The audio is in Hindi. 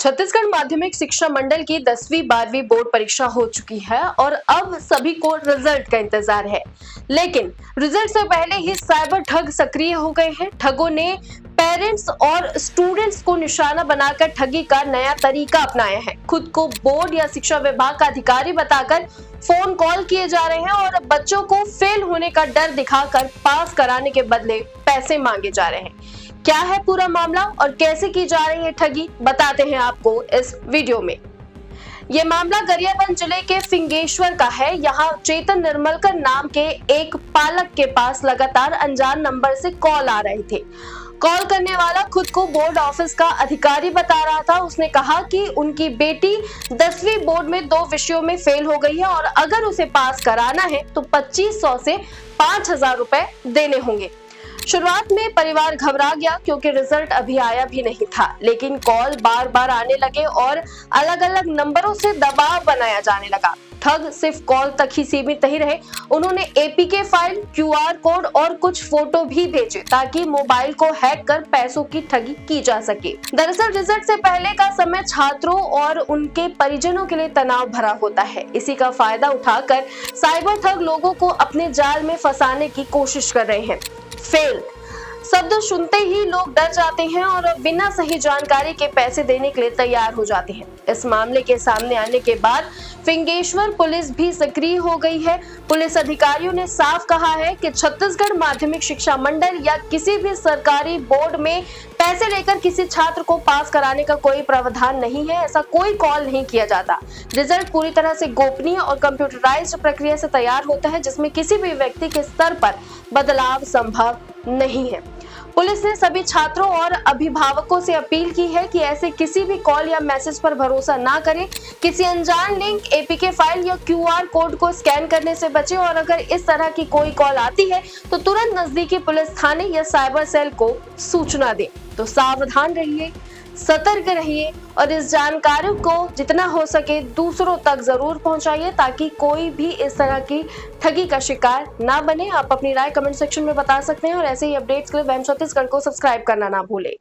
छत्तीसगढ़ माध्यमिक शिक्षा मंडल की 10वीं 12वीं बोर्ड परीक्षा हो चुकी है और अब सभी को रिजल्ट का इंतजार है। लेकिन रिजल्ट से पहले ही साइबर ठग सक्रिय हो गए हैं। ठगों ने पेरेंट्स और स्टूडेंट्स को निशाना बनाकर ठगी का नया तरीका अपनाया है। खुद को बोर्ड या शिक्षा विभाग का अधिकारी बताकर फोन कॉल किए जा रहे हैं और बच्चों को फेल होने का डर दिखाकर पास कराने के बदले पैसे मांगे जा रहे हैं। क्या है पूरा मामला और कैसे की जा रही है ठगी, बताते हैं आपको इस वीडियो में। ये मामला गरियाबंद जिले के फिंगेश्वर का है। यहाँ चेतन निर्मलकर नाम के एक पालक के पास लगातार अनजान नंबर से कॉल आ रहे थे। कॉल करने वाला खुद को बोर्ड ऑफिस का अधिकारी बता रहा था। उसने कहा कि उनकी बेटी 10वीं बोर्ड में 2 विषयों में फेल हो गई है और अगर उसे पास कराना है तो 2500 से 5000 रुपए देने होंगे। शुरुआत में परिवार घबरा गया क्योंकि रिजल्ट अभी आया भी नहीं था, लेकिन कॉल बार बार आने लगे और अलग अलग नंबरों से दबाव बनाया जाने लगा। ठग सिर्फ कॉल तक ही सीमित नहीं रहे, उन्होंने एपीके फाइल, क्यूआर कोड और कुछ फोटो भी भेजे ताकि मोबाइल को हैक कर पैसों की ठगी की जा सके। दरअसल रिजल्ट से पहले का समय छात्रों और उनके परिजनों के लिए तनाव भरा होता है। इसी का फायदा उठाकर साइबर ठग लोगों को अपने जाल में फंसाने की कोशिश कर रहे हैं। फेल शब्द सुनते ही लोग डर जाते हैं और बिना सही जानकारी के पैसे देने के लिए तैयार हो जाते हैं। इस मामले के सामने आने के बाद फिंगेश्वर पुलिस भी सक्रिय हो गई है। पुलिस अधिकारियों ने साफ कहा है कि छत्तीसगढ़ माध्यमिक शिक्षा मंडल या किसी भी सरकारी बोर्ड में पैसे लेकर किसी छात्र को पास कराने का कोई प्रावधान नहीं है। ऐसा कोई कॉल नहीं किया जाता। रिजल्ट पूरी तरह से गोपनीय और कंप्यूटराइज्ड प्रक्रिया से तैयार होता है, जिसमें किसी भी व्यक्ति के स्तर पर बदलाव संभव नहीं है। पुलिस ने सभी छात्रों और अभिभावकों से अपील की है कि ऐसे किसी भी कॉल या मैसेज पर भरोसा ना करें। किसी अनजान लिंक, एपीके फाइल या क्यूआर कोड को स्कैन करने से बचें और अगर इस तरह की कोई कॉल आती है तो तुरंत नजदीकी पुलिस थाने या साइबर सेल को सूचना दें। तो सावधान रहिए, सतर्क रहिए और इस जानकारी को जितना हो सके दूसरों तक जरूर पहुंचाइए ताकि कोई भी इस तरह की ठगी का शिकार ना बने। आप अपनी राय कमेंट सेक्शन में बता सकते हैं और ऐसे ही अपडेट्स के लिए वैम छत्तीसगढ़ को सब्सक्राइब करना ना भूलें।